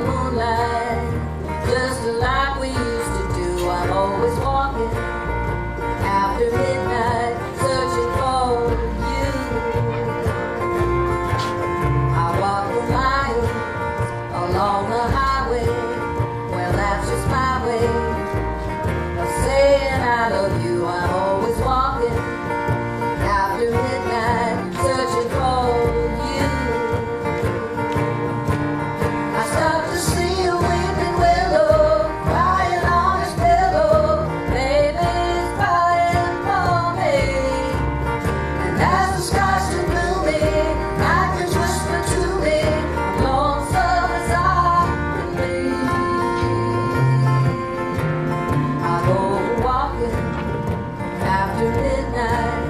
moonlight, just like we used to do. I'm always walking after midnight, searching for you. I walk the miles along the highway, well that's just my way of saying I love you. I'm always walking after midnight, searching for you. I stopped to see a weeping willow crying on his pillow. Baby's crying for me, and as the skies turn gloomy, night winds whisper to me, lonesome as I can be. I go walking after midnight,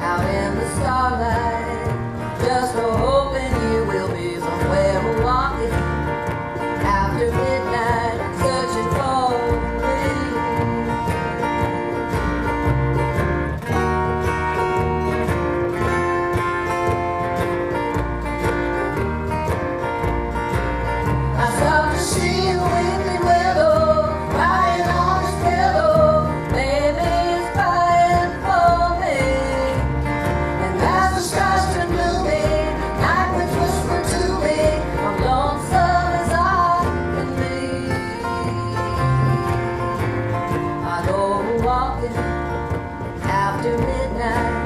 out in the starlight, just hoping you will be somewhere. We're walking after midnight, searching for me. I stopped to see a weeping willow crying on his pillow. Baby's crying for me, and as the skies turn gloomy, night winds whisper to me, I'm lonesome as I can be. I go walking after midnight,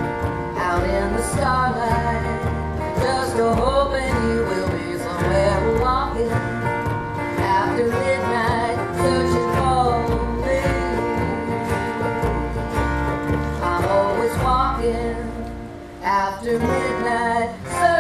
out in the starlight, just hoping you will be somewhere. We're walking after midnight, searching for me. I'm always walking after midnight, searching